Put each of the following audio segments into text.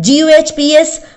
GUHPS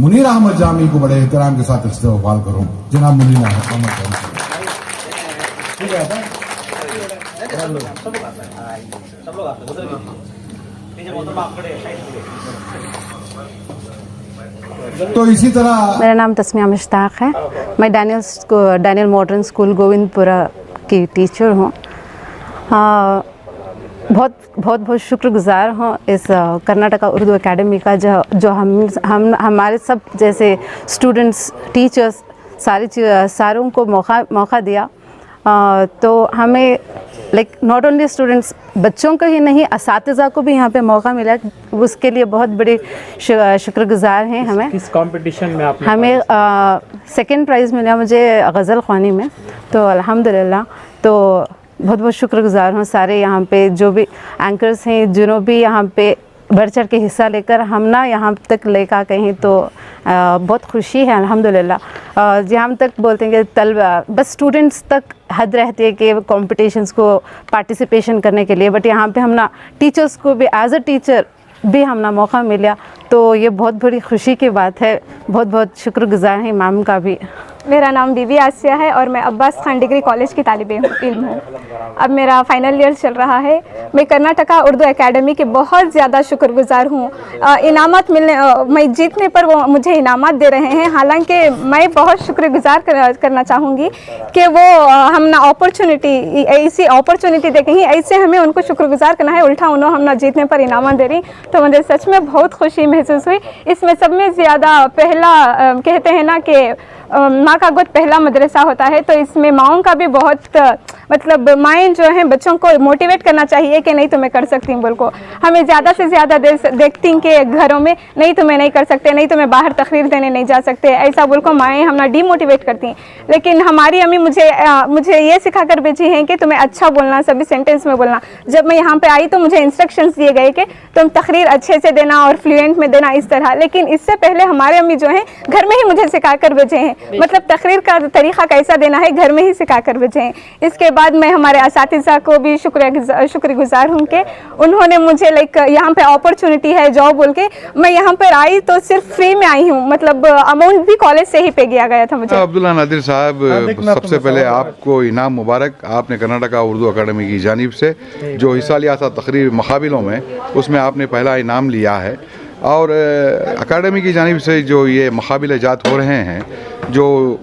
Munir Ahmad جامی کو بڑے احترام کے ساتھ استقبال کروں. جناب منیر احمد جامی. تو اسی طرح میرا نام تسمیہ مشتاق ہے. میں ڈینیل ماڈرن اسکول گووند پورہ کی ٹیچر ہوں. بہت شکر گزار ہوں اس کرناٹکا اردو اکیڈمی کا جو ہمارے سب جیسے اسٹوڈنٹس ٹیچرس ساروں کو موقع دیا. تو ہمیں ناٹ اونلی اسٹوڈنٹس بچوں کو ہی نہیں اساتذہ کو بھی یہاں پہ موقع ملا. اس کے لیے بہت بڑی شکر گزار ہیں. کس کمپٹیشن میں آپ ہمیں سیکنڈ پرائز ملا مجھے غزل خوانی میں. تو الحمدللہ تو بہت شکر گزار ہوں سارے یہاں پہ جو بھی اینکرز ہیں جنہوں بھی یہاں پہ بڑھ چڑھ کے حصہ لے کر ہم نہ یہاں تک لے کر کہیں. تو بہت خوشی ہے الحمدللہ. جہاں تک بولتے ہیں کہ طلبہ بس اسٹوڈنٹس تک حد رہتی ہے کہ کمپٹیشنس کو پارٹیسپیشن کرنے کے لیے, بٹ یہاں پہ ہم نا ٹیچرس کو بھی ایز اے ٹیچر بھی ہم نا موقع ملا. تو یہ بہت بڑی خوشی کی بات ہے. بہت شکر گزار ہیں میم کا بھی. میرا نام بی بی آسیہ ہے اور میں عباس خان ڈگری کالج کی طالب علم ہوں. اب میرا فائنل ایئر چل رہا ہے. میں کرناٹکا اردو اکیڈمی کے بہت زیادہ شکر گزار ہوں. انعامات میں جیتنے پر وہ مجھے انعامات دے رہے ہیں. حالانکہ میں بہت شکر گزار کرنا چاہوں گی کہ وہ ہم نا ایسی اپرچونیٹی دے کہیں ایسے ہمیں ان کو شکر گزار کرنا ہے. الٹا انہوں ہم نا جیتنے پر انعامات دے رہی. تو مجھے سچ میں بہت خوشی محسوس ہوئی. اس میں سب میں زیادہ پہلا کہتے ہیں نا کہ ماں کا گود پہلا مدرسہ ہوتا ہے. تو اس میں ماؤں کا بھی بہت مطلب مائیں جو ہیں بچوں کو موٹیویٹ کرنا چاہیے کہ نہیں تمہیں کر سکتی بول کو. ہمیں زیادہ سے زیادہ دیکھتی کہ گھروں میں نہیں تمہیں نہیں کر سکتے, نہیں تمہیں باہر تقریر دینے نہیں جا سکتے, ایسا بول کو مائیں ہم نا ڈی موٹیویٹ کرتی ہیں. لیکن ہماری امی مجھے یہ سکھا کر بھیجی ہیں کہ تمہیں اچھا بولنا, سبھی سینٹینس میں بولنا. جب میں یہاں پہ آئی تو مجھے انسٹرکشنز دیے گئے کہ تم تقریر اچھے سے دینا اور فلوئنٹ میں دینا اس طرح. لیکن اس سے پہلے ہمارے امی جو ہیں گھر میں ہی مجھے سکھا کر بھیجے ہیں, مطلب تقریر کا طریقہ کیسا دینا ہے گھر میں ہی سکھا کر بھیجے ہیں. اس کے بعد میں ہمارے اساتذہ کو بھی شکر گزار ہوں کہ انہوں نے مجھے یہاں پہ اپرچونیٹی ہے جاب بول کے. میں یہاں پر آئی تو صرف فری میں آئی ہوں, مطلب اماؤنٹ بھی کالج سے ہی پے کیا گیا تھا مجھے. عبداللہ نادر صاحب, سب سے پہلے آپ کو انعام مبارک. آپ نے کرناٹکا اردو اکیڈمی کی جانب سے جو حصہ لیا تھا تقریر مقابلوں میں, اس میں آپ نے پہلا انعام لیا ہے. اور اکیڈمی کی جانب سے جو یہ مقابلے جات ہو رہے ہیں, جو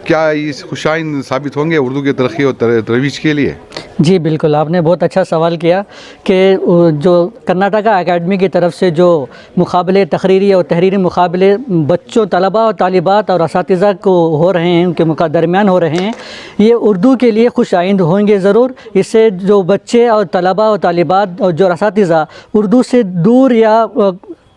کیا اس خوشائند ثابت ہوں گے اردو کی ترقی اور ترویج کے لیے؟ جی بالکل, آپ نے بہت اچھا سوال کیا کہ جو کرناٹکا اکیڈمی کی طرف سے جو مقابلے تقریری اور تحریری مقابلے بچوں طلباء اور طالبات اور اساتذہ کو ہو رہے ہیں, ان کے درمیان ہو رہے ہیں, یہ اردو کے لیے خوش آئند ہوں گے ضرور. اس سے جو بچے اور طلباء اور طالبات اور جو اساتذہ اردو سے دور یا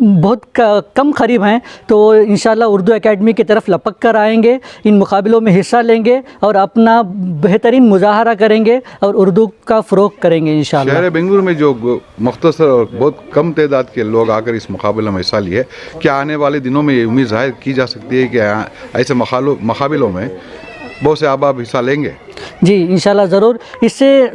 بہت کم قریب ہیں, تو انشاءاللہ اردو اکیڈمی کی طرف لپک کر آئیں گے, ان مقابلوں میں حصہ لیں گے اور اپنا بہترین مظاہرہ کریں گے اور اردو کا فروغ کریں گے انشاءاللہ. شہر بنگلور میں جو مختصر اور بہت کم تعداد کے لوگ آ کر اس مقابلے میں حصہ لیے, کیا آنے والے دنوں میں یہ امید ظاہر کی جا سکتی ہے کہ ایسے مقابلوں میں بہت سے احباب حصہ لیں گے؟ جی انشاءاللہ ضرور. اس سے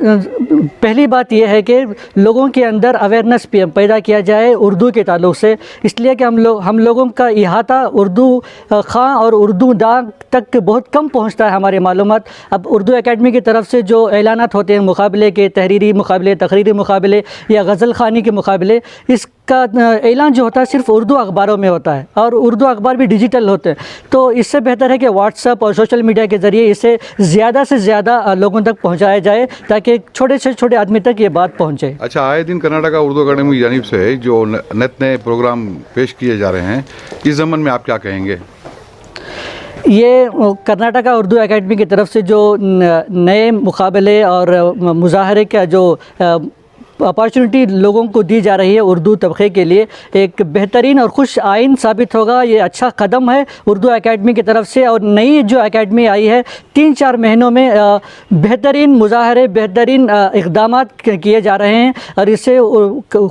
پہلی بات یہ ہے کہ لوگوں کے اندر اویئرنیس پیدا کیا جائے اردو کے تعلق سے, اس لیے کہ ہم لوگوں کا احاطہ اردو خواں اور اردو داں تک بہت کم پہنچتا ہے ہماری معلومات. اب اردو اکیڈمی کی طرف سے جو اعلانات ہوتے ہیں مقابلے کے, تحریری مقابلے, تقریری مقابلے یا غزل خوانی کے مقابلے, اس کا اعلان جو ہوتا ہے صرف اردو اخباروں میں ہوتا ہے اور اردو اخبار بھی ڈیجیٹل ہوتے ہیں. تو اس سے بہتر ہے کہ واٹس ایپ اور سوشل میڈیا کے ذریعے اسے زیادہ سے زیادہ لوگوں تک پہنچایا جائے تاکہ چھوٹے سے چھوٹے آدمی تک یہ بات پہنچے. اچھا, آئے دن کرناٹکا اردو اکیڈمی کی جانب سے جو نئے پروگرام پیش کیے جا رہے ہیں, اس ضمن میں آپ کیا کہیں گے؟ یہ کرناٹکا اردو اکیڈمی کی طرف سے جو نئے مقابلے اور مظاہرے کا جو اپارچونٹی لوگوں کو دی جا رہی ہے اردو طبقے کے لیے, ایک بہترین اور خوش آئند ثابت ہوگا. یہ اچھا قدم ہے اردو اکیڈمی کی طرف سے, اور نئی جو اکیڈمی آئی ہے 3-4 مہینوں میں بہترین مظاہرے, بہترین اقدامات کیے جا رہے ہیں, اور اس سے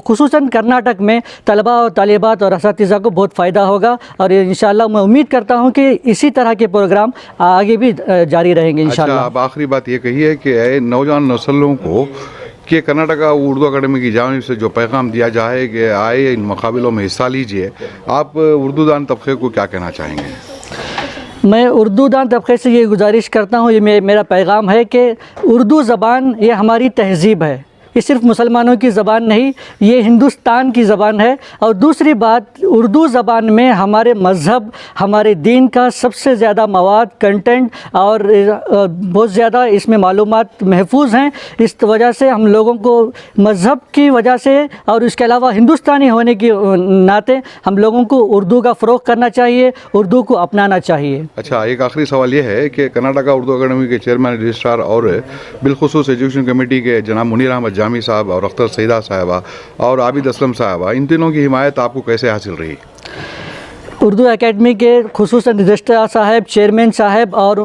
خصوصاً کرناٹک میں طلباء اور طالبات اور اساتذہ کو بہت فائدہ ہوگا. اور انشاءاللہ میں امید کرتا ہوں کہ اسی طرح کے پروگرام آگے بھی جاری رہیں گے انشاءاللہ. اب آخری بات یہ کہی ہے کہ نوجوان نسلوں کو کہ کرناٹکا اردو اکیڈمی کی جانب سے جو پیغام دیا جائے کہ آئے ان مقابلوں میں حصہ لیجئے، آپ اردو دان طبقے کو کیا کہنا چاہیں گے؟ میں اردو دان طبقے سے یہ گزارش کرتا ہوں، یہ میرا پیغام ہے کہ اردو زبان یہ ہماری تہذیب ہے، یہ صرف مسلمانوں کی زبان نہیں، یہ ہندوستان کی زبان ہے. اور دوسری بات، اردو زبان میں ہمارے مذہب، ہمارے دین کا سب سے زیادہ مواد، کنٹینٹ اور بہت زیادہ اس میں معلومات محفوظ ہیں. اس وجہ سے ہم لوگوں کو مذہب کی وجہ سے اور اس کے علاوہ ہندوستانی ہونے کی ناطے ہم لوگوں کو اردو کا فروغ کرنا چاہیے، اردو کو اپنانا چاہیے. اچھا، ایک آخری سوال یہ ہے کہ کرناٹکا اردو اکیڈمی کے چیئرمین رجسٹرار اور بالخصوص ایجوکیشن کمیٹی کے جناب منیر احمد جامی صاحب اور اختر سیدہ صاحبہ اور عابد اسلم صاحبہ، ان تینوں کی حمایت آپ کو کیسے حاصل رہی؟ اردو اکیڈمی کے خصوصاً رجسٹرار صاحب، چیئرمین صاحب اور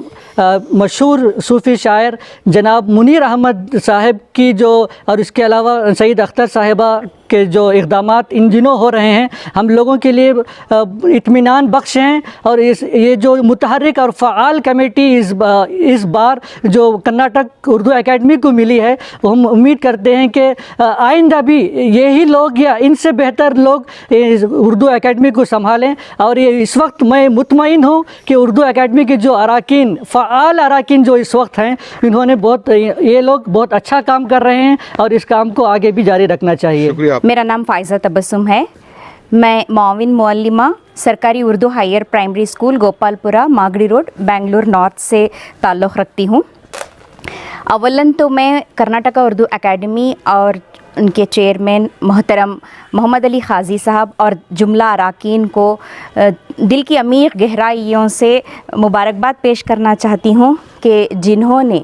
مشہور صوفی شاعر جناب منیر احمد صاحب کی جو، اور اس کے علاوہ سعید اختر صاحبہ کے جو اقدامات ان دنوں ہو رہے ہیں ہم لوگوں کے لیے اطمینان بخش ہیں. اور یہ جو متحرک اور فعال کمیٹی اس بار جو کرناٹک اردو اکیڈمی کو ملی ہے، وہ ہم امید کرتے ہیں کہ آئندہ بھی یہی لوگ یا ان سے بہتر لوگ اردو اکیڈمی کو سنبھالیں. اور یہ اس وقت میں مطمئن ہوں کہ اردو اکیڈمی کے جو اراکین، فعال اراکین جو اس وقت ہیں، انہوں نے یہ لوگ بہت اچھا کام کر رہے ہیں اور اس کام کو آگے بھی جاری رکھنا چاہیے. میرا نام فائزہ تبسم ہے. میں معاون معلمہ سرکاری Urdu higher primary school Gopalpura, Magadi road, Bangalore north سے تعلق رکھتی ہوں. اولاً تو میں کرناٹکا اردو اکیڈمی اور ان کے چیئرمین محترم محمد علی قاضی صاحب اور جملہ اراکین کو دل کی عمیق گہرائیوں سے مبارکباد پیش کرنا چاہتی ہوں کہ جنہوں نے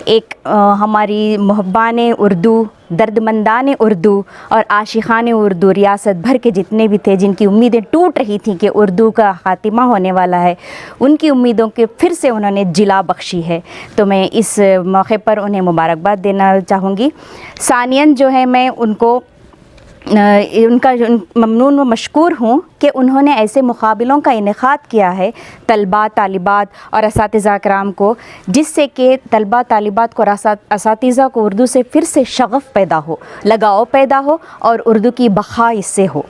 ایک ہماری محبان اردو، دردمندان اردو اور عاشقان اردو ریاست بھر کے جتنے بھی تھے، جن کی امیدیں ٹوٹ رہی تھیں کہ اردو کا خاتمہ ہونے والا ہے، ان کی امیدوں کے پھر سے انہوں نے جلا بخشی ہے. تو میں اس موقع پر انہیں مبارکباد دینا چاہوں گی. ثانیاً جو ہے میں ان کا ممنون و مشکور ہوں کہ انہوں نے ایسے مقابلوں کا انعقاد کیا ہے طلباء، طالبات اور اساتذہ کرام کو، جس سے کہ طلباء، طالبات کو اور اساتذہ کو اردو سے پھر سے شغف پیدا ہو، لگاؤ پیدا ہو اور اردو کی بقا اس سے ہو.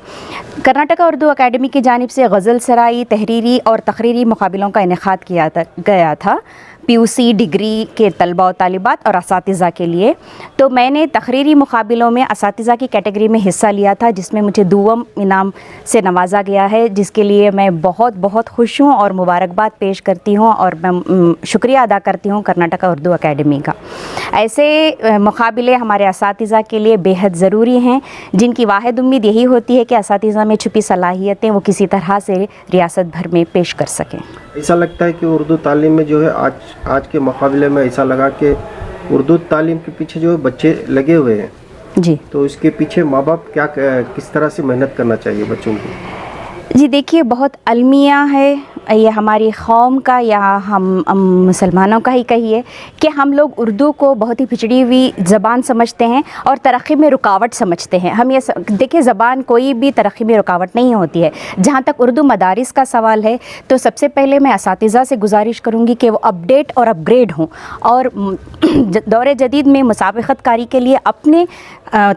کرناٹکا اردو اکیڈمی کی جانب سے غزل سرائی، تحریری اور تقریری مقابلوں کا انعقاد کیا گیا تھا PUC ڈگری کے طلباء و طالبات اور اساتذہ کے لیے. تو میں نے تقریری مقابلوں میں اساتذہ کی کیٹیگری میں حصہ لیا تھا، جس میں مجھے دوم انعام سے نوازا گیا ہے، جس کے لیے میں بہت بہت خوش ہوں اور مبارکباد پیش کرتی ہوں اور میں شکریہ ادا کرتی ہوں کرناٹکا اردو اکیڈمی کا. ایسے مقابلے ہمارے اساتذہ کے لیے بے حد ضروری ہیں، جن کی واحد امید یہی ہوتی ہے کہ اساتذہ میں چھپی صلاحیتیں وہ کسی طرح سے ریاست بھر میں پیش کر سکیں. ایسا لگتا ہے کہ اردو تعلیم میں جو ہے آج کے مقابلے میں ایسا لگا کہ اردو تعلیم کے پیچھے جو بچے لگے ہوئے ہیں، جی، تو اس کے پیچھے ماں باپ کس طرح سے محنت کرنا چاہیے بچوں کی؟ جی دیکھیے، بہت المیہ ہے یہ ہماری قوم کا یا ہم مسلمانوں کا ہی کہیے کہ ہم لوگ اردو کو بہت ہی پچھڑی ہوئی زبان سمجھتے ہیں اور ترقی میں رکاوٹ سمجھتے ہیں. ہم یہ دیکھیں، زبان کوئی بھی ترقی میں رکاوٹ نہیں ہوتی ہے. جہاں تک اردو مدارس کا سوال ہے تو سب سے پہلے میں اساتذہ سے گزارش کروں گی کہ وہ اپڈیٹ اور اپ گریڈ ہوں اور دور جدید میں مسابقت کاری کے لیے اپنے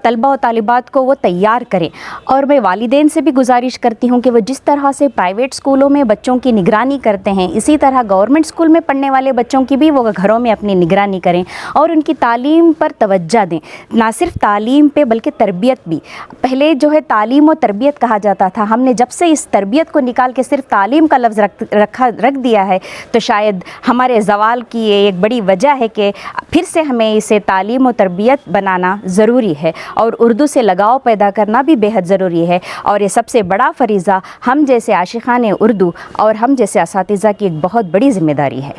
طلباء و طالبات کو وہ تیار کریں. اور میں والدین سے بھی گزارش کرتی ہوں کہ وہ جس طرح سے پرائیویٹ اسکولوں میں بچوں کی نگرانی کرتے ہیں، اسی طرح گورنمنٹ اسکول میں پڑھنے والے بچوں کی بھی وہ گھروں میں اپنی نگرانی کریں اور ان کی تعلیم پر توجہ دیں. نہ صرف تعلیم پہ بلکہ تربیت بھی. پہلے جو ہے تعلیم و تربیت کہا جاتا تھا، ہم نے جب سے اس تربیت کو نکال کے صرف تعلیم کا لفظ رکھ دیا ہے تو شاید ہمارے زوال کی یہ ایک بڑی وجہ ہے کہ پھر سے ہمیں اسے تعلیم و تربیت بنانا ضروری ہے اور اردو سے لگاؤ پیدا کرنا بھی بے حد ضروری ہے. اور یہ سب سے بڑا فریضہ ہم جیسے عاشقان اردو اور ہم جیسے اساتذہ کی ایک بہت بڑی ذمہ داری ہے.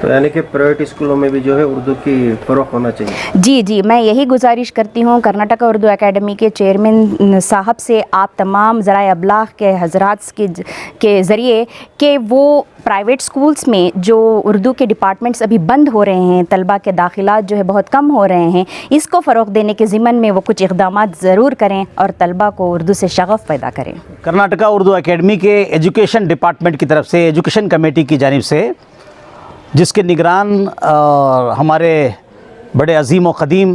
تو یعنی کہ پرائیویٹ اسکولوں میں بھی جو ہے اردو کی فروغ ہونا چاہیے. جی میں یہی گزارش کرتی ہوں کرناٹکا اردو اکیڈمی کے چیئرمین صاحب سے، آپ تمام ذرائع ابلاغ کے حضرات کے ذریعے، کہ وہ پرائیویٹ اسکولس میں جو اردو کے ڈپارٹمنٹس ابھی بند ہو رہے ہیں، طلبہ کے داخلات جو ہے بہت کم ہو رہے ہیں، اس کو فروغ دینے کے ضمن میں وہ کچھ اقدامات ضرور کریں اور طلبہ کو اردو سے شغف پیدا کریں. کرناٹکا اردو اکیڈمی کے ایجوکیشن ڈپارٹمنٹ کی طرف سے، ایجوکیشن کمیٹی کی جانب سے، جس کے نگران ہمارے بڑے عظیم و قدیم